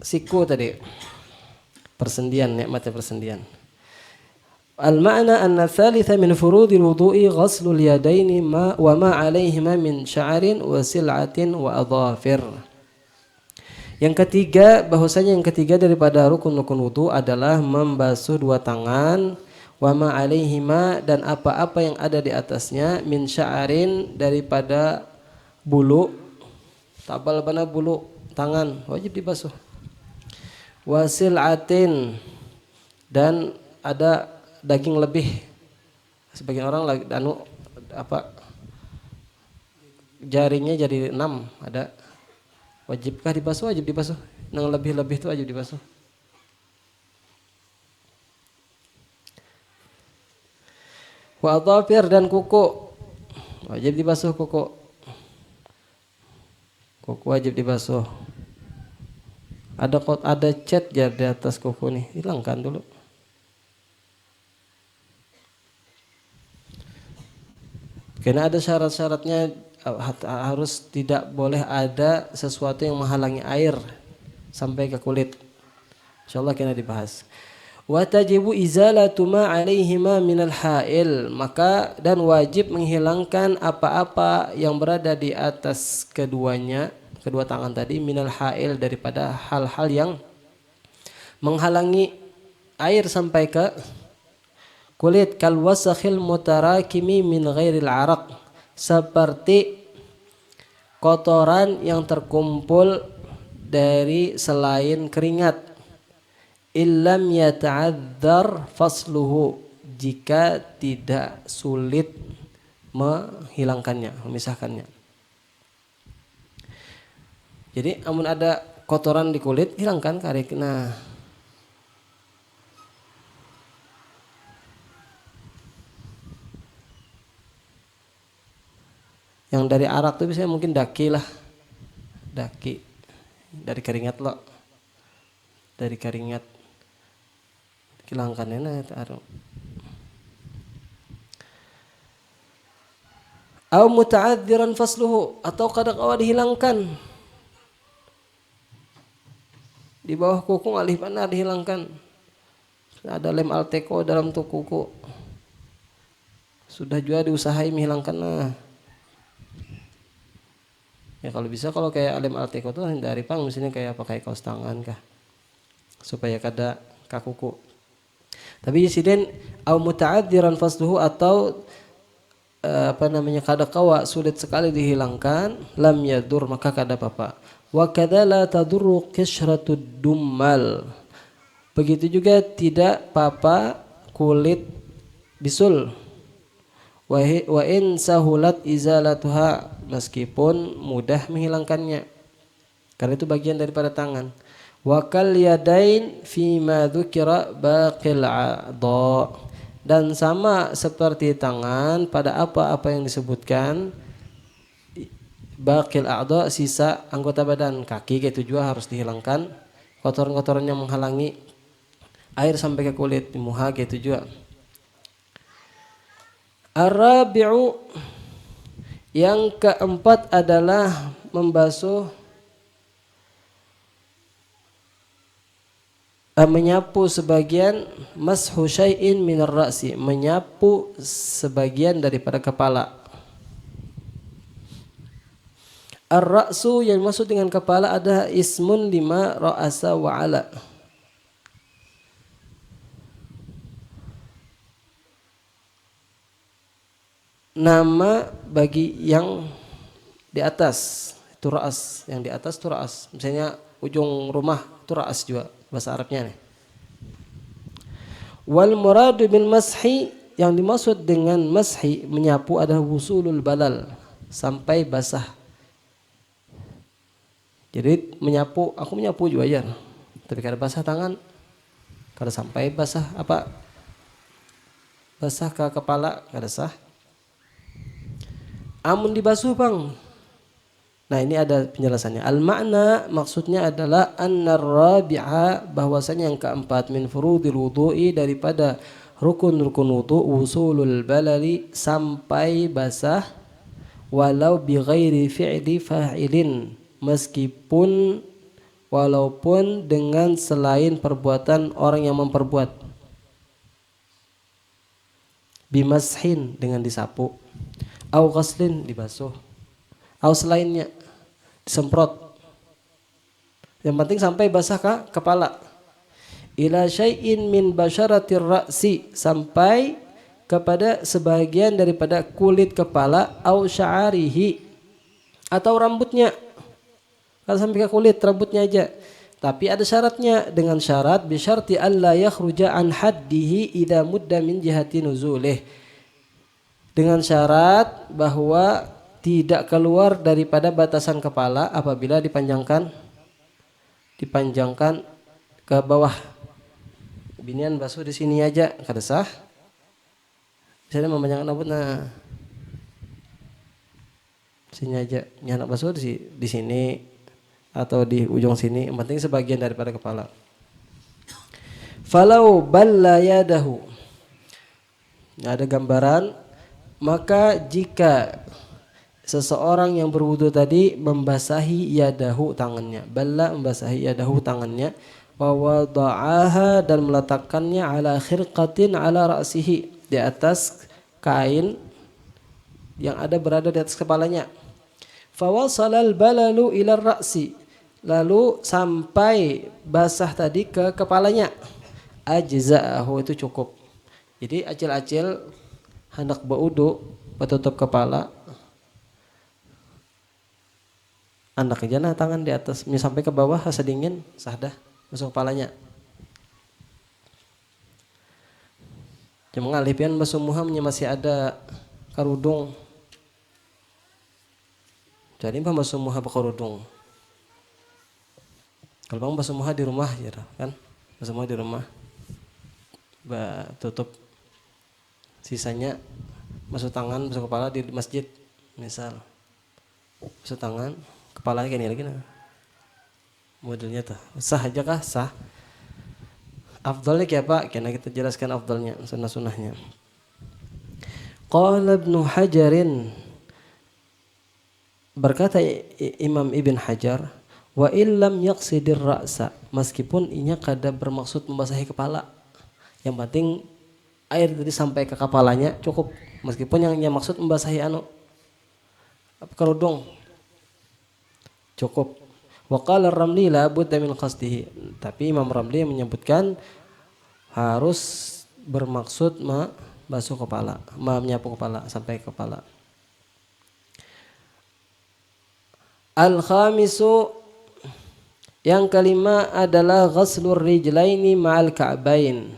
Speaker 1: siku tadi persendian, nikmatnya persendian. Al-ma'na anna thalitha min furudil wudu'i ghaslul yadaini wa ma 'alaihima min sya'rin wa sil'atin wa adhafir. Yang ketiga, bahwasanya yang ketiga daripada rukun-rukun wudu adalah membasuh dua tangan, wa ma 'alaihima, dan apa-apa yang ada di atasnya, min sya'rin, daripada bulu, tabal bana bulu tangan wajib dibasuh, wa sil'atin, dan ada daging lebih, sebagian orang lagi jarinya jadi 6 ada, wajibkah dibasuh? Wajib dibasuh. Yang lebih-lebih itu wajib dibasuh. Wa adhafir, dan kuku wajib dibasuh. Kuku wajib dibasuh. Ada cat jar di atas kuku nih, hilangkan dulu. Karena ada syarat-syaratnya, harus tidak boleh ada sesuatu yang menghalangi air sampai ke kulit. Insyaallah kena dibahas. Wa tajibu izalatu ma 'alaihima minal ha'il, maka dan wajib menghilangkan apa-apa yang berada di atas kedua tangan tadi, minal ha'il, daripada hal-hal yang menghalangi air sampai ke kulit, kal wasakhil mutarakimi min ghairil araq, seperti kotoran yang terkumpul dari selain keringat, illam yata'adzar fasluhu, jika tidak sulit menghilangkannya, memisahkannya. Jadi amun ada kotoran di kulit, hilangkan karek. Nah, yang dari arak tuh biasanya mungkin daki dari keringat lo, dari keringat hilangkan enak taruh. Au muta'adziran fasluhu, atau kadang awal dihilangkan di bawah kuku, alih mana dihilangkan, ada lem Alteco dalam tuh kuku, sudah juga diusahain menghilangkan. Nah, ya kalau bisa, kalau kayak lem Alteco tuh hindari pang, misalnya kayak pakai kaos tangan kah, supaya kada kakuku. Tapi insiden au muta'adziran fasluhu, atau kada kawa, sulit sekali dihilangkan, lam yadur, maka kada apa-apa. Wa kadza la tadurru qishratud dummal, begitu juga tidak apa-apa kulit bisul. Wa in sahulat izalatuha, meskipun mudah menghilangkannya, karena itu bagian daripada tangan. Wa kal yadain fi ma dzukira baqil a'dha, dan sama seperti tangan pada apa-apa yang disebutkan, baqil a'dha, sisa anggota badan. Kaki gitu juga harus dihilangkan, kotoran-kotoran yang menghalangi air sampai ke kulit, di muha gitu juga. Ar-rabi'u, yang keempat adalah menyapu sebagian, mashu syai'in minar ra'si, menyapu sebagian daripada kepala. Ar-ra'su, yang maksud dengan kepala ada ismun lima ra'asa wa ala, nama bagi yang di atas, itu ra'as, yang di atas itu ra'as. Misalnya ujung rumah itu ra'as juga bahasa Arabnya nih. Wal muradu bil mashi, yang dimaksud dengan mashi, menyapu, adalah wusulul balal, sampai basah. Jadi menyapu, aku menyapu juga ya, tapi kada basah tangan, kada sampai basah basah ke kepala, kada sah. Amun dibasuh bang. Nah, ini ada penjelasannya. Al-makna, maksudnya adalah annar rabi'a, bahwasanya yang keempat, min furudil wudu'i, daripada rukun-rukun wudu, wusulul balali, sampai basah, walau bi ghairi fi'li fa'ilin, walaupun dengan selain perbuatan orang yang memperbuat. bimashin dengan disapu, au ghaslin dibasuh, au selainnya disemprot. Yang penting sampai basah kepala. Ila syai'in min basyaratir ra'si, sampai kepada sebagian daripada kulit kepala, au sya'arihi atau rambutnya. Kalau sampai ke kulit, rambutnya aja. Tapi ada syaratnya, dengan syarat bisyarti alla yakhruja an haddihi idza mudda min jihati nuzulih. Dengan syarat bahwa tidak keluar daripada batasan kepala apabila dipanjangkan ke bawah. Binian basuh di sini aja kada sah. Misalnya memanjangkan rambut, nah sini aja, nyanak basuh di sini atau di ujung sini, yang penting sebagian daripada kepala. Falau balla yadahu, ada gambaran, maka jika seseorang yang berwudu tadi membasahi yadahu, tangannya, balla membasahi yadahu, tangannya, wa wada'aha, dan meletakkannya ala khirqatin ala ra'sihi, di atas kain yang berada di atas kepalanya. Fawasalal balalu ila ra'si, lalu sampai basah tadi ke kepalanya, ajza'ahu, itu cukup. Jadi acil-acil hendak berwudu bertutup kepala, anak aja nah tangan di atas sampai ke bawah, rasa dingin sah dah masuk kepalanya. Cuma ngalipian basuh muhamnya masih ada karudung, jadi mbah basuh muha berkerudung. Kalau bang basuh muha di rumah ya kan, basuh muha di rumah, tutup, sisanya masuk tangan, masuk kepala di masjid misal, masuk tangan, kepalanya kayak ini lagi nah. Modelnya tuh sah aja kah? Sah. Afdalnya kayak apa? Karena kita jelaskan afdalnya, sunnah-sunnahnya. Qala Ibnu Hajarin, berkata Imam Ibn Hajar, wa illam yaqsidir ra'sa, meskipun inya kada bermaksud membasahi kepala, yang penting air tadi sampai ke kepalanya cukup, meskipun yang maksud membasahi kerudung cukup. Wa qala Ramli la budda min qasdihi, tapi Imam Ramli menyebutkan harus bermaksud basuh kepala, menyapu kepala sampai ke kepala. Al-khamisu, yang kelima adalah ghaslur rijlaini ma'al ka'bain,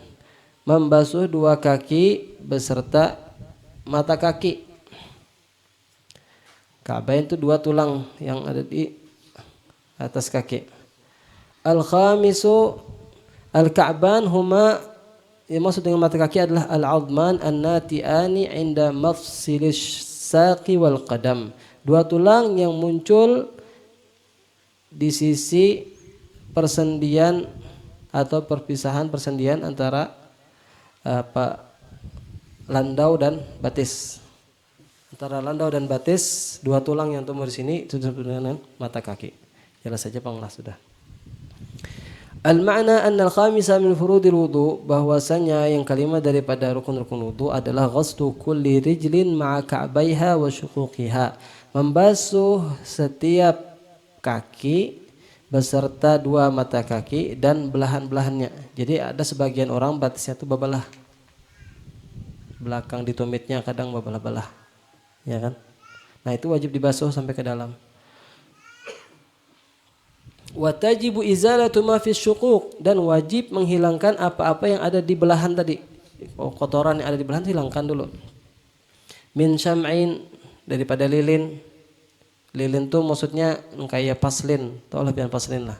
Speaker 1: membasuh dua kaki beserta mata kaki. Ka'bain itu dua tulang yang ada di atas kaki. Al-khamisu, al-ka'ban huma, yang maksud dengan mata kaki adalah al-'adman an-nati'ani 'inda mafsilis saqi wal qadam, dua tulang yang muncul di sisi persendian atau persendian antara landau dan batis. Antara landau dan batis, dua tulang yang tumbuh di sini itu disebut dengan mata kaki. Jelas saja penglah sudah. Al-ma'na anna al-khamisa min furudil wudu, bahwasanya yang kelima daripada rukun-rukun wudu adalah ghaslu kulli rijlin ma'a ka'baiha wa syuquqiha, membasuh setiap kaki beserta dua mata kaki dan belahan-belahannya. Jadi ada sebagian orang batisnya itu babalah, belakang di tumitnya kadang babalah-balah, ya kan? Nah itu wajib dibasuh sampai ke dalam. Wa tajibu izalatu ma fi syuquq, dan wajib menghilangkan apa-apa yang ada di belahan tadi. Kotoran yang ada di belahan hilangkan dulu. Min syam'in, daripada lilin. Lilin tuh maksudnya kayak paslin, tau lah pian paslin lah.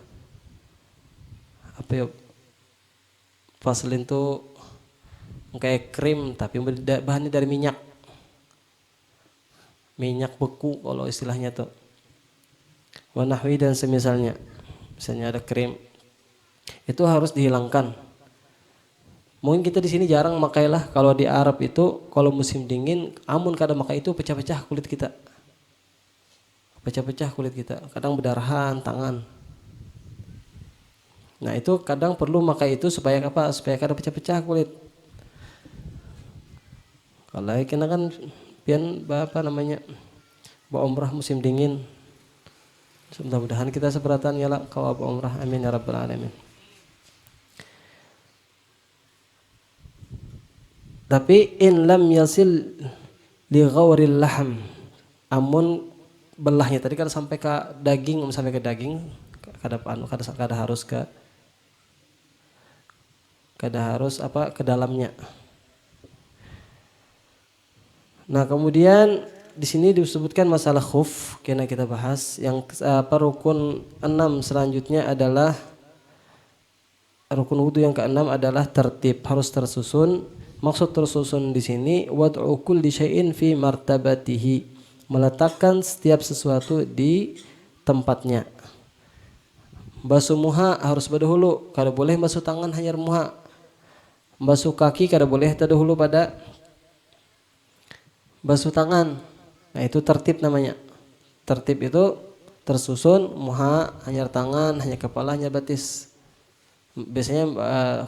Speaker 1: Apa ya? Paslin tuh kayak krim tapi bahannya dari minyak. Minyak beku kalau istilahnya tuh. Wa nahwi, dan semisalnya. Misalnya ada krim, itu harus dihilangkan. Mungkin kita di sini jarang makailah, kalau di Arab itu kalau musim dingin, amun kadang makai itu pecah-pecah kulit kita. Pecah-pecah kulit kita, kadang berdarahan tangan. Nah itu kadang perlu makai itu supaya apa? Supaya kada pecah-pecah kulit. Kalau kena kan pian apa namanya umrah musim dingin. Mudah-mudahan kita seberatan ya lah kalau umrah, amin ya rabbal alamin. Tapi in lam yasil li ghauril laham, amun belahnya tadi kan sampai ke daging, kada harus apa ke dalamnya. Nah, kemudian di sini disebutkan masalah khuf, kena kita bahas. Yang rukun 6 selanjutnya adalah rukun wudu yang ke-6 adalah tertib, harus tersusun. Maksud tersusun di sini wad'u kulli syai'in fi martabatihi, meletakkan setiap sesuatu di tempatnya. Basuh muha harus berdahulu, kada boleh basuh tangan hanya muha. Basuh kaki kada boleh terdahulu pada basuh tangan. Nah, itu tertib namanya. Tertib itu tersusun, muha, hanya tangan, hanya kepala, hanya batis. Biasanya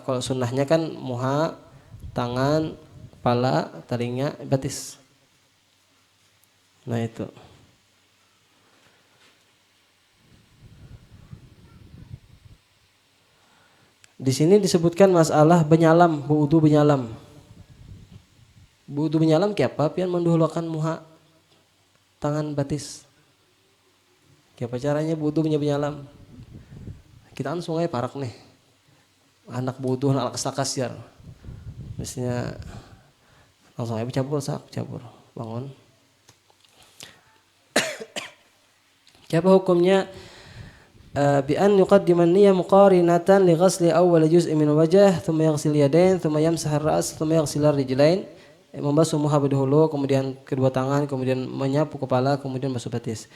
Speaker 1: kalau sunnahnya kan muha, tangan, kepala, telinga, batis. Nah, itu. Di sini disebutkan masalah benyalam, wudu benyalam. Wudu benyalam kayak apa? Pian mendahulukan muha, tangan, batis. Kayak apa caranya wudu benyalam? Kita kan sungai parak nih. Anak wudu, anak kasar. Mestinya langsung aja cabur, bangun. Siapa hukumnya? Bi an yuqaddima an-niyyah muqarinatan li ghasli awwal juz'in min wajh, thumma yaghsil yadayn, thumma yamsah ar-ra's, thumma yaghsil ar-rijlain. Membasuh muha dahulu, kemudian kedua tangan, kemudian menyapu kepala, kemudian basuh batis.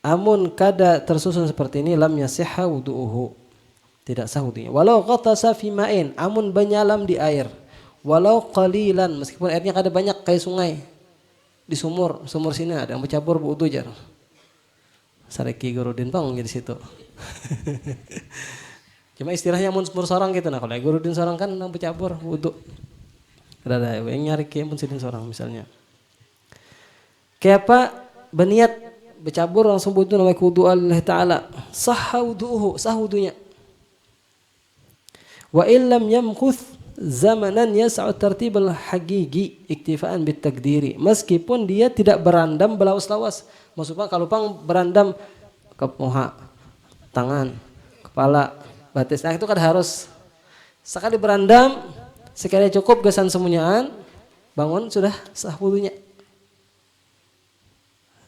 Speaker 1: Amun kada tersusun seperti ini lam yasihha wudu'uhu. Tidak sah wudunya. Walau ghatasa fi ma'in, amun benyalam di air. Walau qalilan, meskipun airnya kada banyak kayak sungai. Di sumur sini ada yang bercabur wudu jar. Sareki Gurudin pang di situ. Cuma istilahnya mun sumur sorang gitu, nah kalau Gurudin sorang kan nang bercabur wudu. Ada yang nyari ke mun sidin sorang misalnya. Kayak apa? Berniat bercabur langsung wudu namanya wudu Allah taala. Sah wudunya. Wa illam yamkuth zamanan yas'u tartibul haqiqi iktifaan bit takdiri. Meskipun dia tidak berandam belawas-lawas. Maksudnya kalau pang berandam ke muha, tangan, kepala, batis. Nah, itu kan harus sekali berandam, sekali cukup gesan semunyaan, bangun sudah sah wudunya.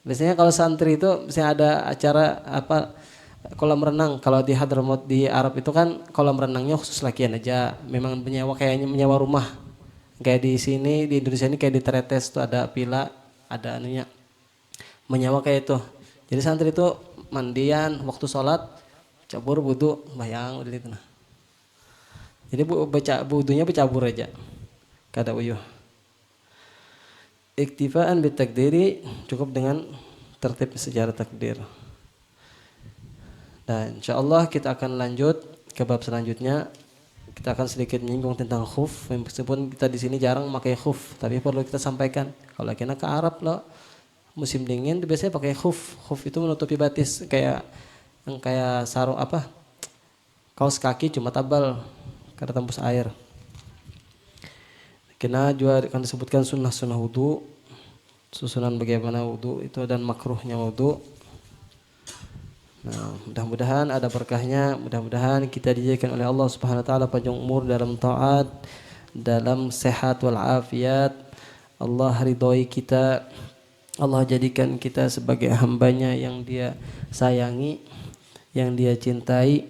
Speaker 1: Biasanya kalau santri itu misalnya ada acara apa kolam renang, kalau di Hadramaut di Arab itu kan kolam renangnya khusus lakian aja, memang menyewa rumah. Kayak di sini di Indonesia ini kayak di Tretes tuh ada villa, ada anunya. Menyewa kayak itu. Jadi santri itu mandian waktu sholat cabur wudu bayang udah itu nah. Jadi wudunya bercabur aja. Kada uyuh. Iktifaan bitakdiri, cukup dengan tertib secara takdir. Dan insyaallah kita akan lanjut ke bab selanjutnya. Kita akan sedikit menyinggung tentang khuf. Meskipun kita di sini jarang pakai khuf, tapi perlu kita sampaikan. Kalau kena ke Arab loh, musim dingin biasanya pakai khuf. Khuf itu menutupi batis kayak sarung apa? Kaos kaki cuma tabal kada tembus air. Kena juga akan disebutkan sunnah wudu, susunan bagaimana wudu itu dan makruhnya wudu. Nah, mudah-mudahan ada berkahnya, mudah-mudahan kita dijadikan oleh Allah Subhanahu wa taala panjang umur dalam taat, dalam sehat wal afiat. Allah ridhoi kita. Allah jadikan kita sebagai hambanya yang dia sayangi, yang dia cintai.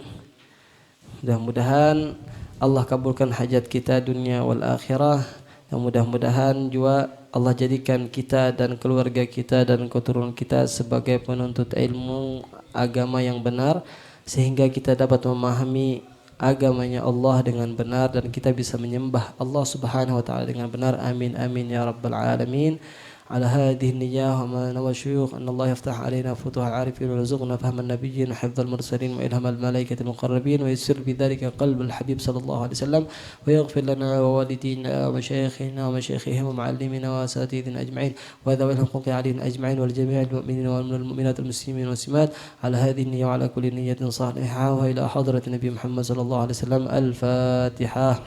Speaker 1: Mudah-mudahan Allah kabulkan hajat kita dunia wal akhirah. Dan mudah-mudahan juga Allah jadikan kita dan keluarga kita dan keturunan kita sebagai penuntut ilmu agama yang benar, sehingga kita dapat memahami agamanya Allah dengan benar dan kita bisa menyembah Allah Subhanahu wa taala dengan benar. Amin amin ya rabbal alamin. على هذه النية وما نوى الشيوخ أن الله يفتح علينا فتوح العارفين ويرزقنا فهم النبيين وحفظ المرسلين وإلهام الملائكة المقربين ويسر بذلك قلب الحبيب صلى الله عليه وسلم ويغفر لنا ووالدينا ومشايخنا ومشايخهم ومعلمنا وأساتذتنا أجمعين وذوي الحقوق علينا أجمعين ولجميع المؤمنين والمؤمنات المسلمين والمسلمات على هذه النية وعلى كل نية صالحة وإلى حضرة النبي محمد صلى الله عليه وسلم. الفاتحة.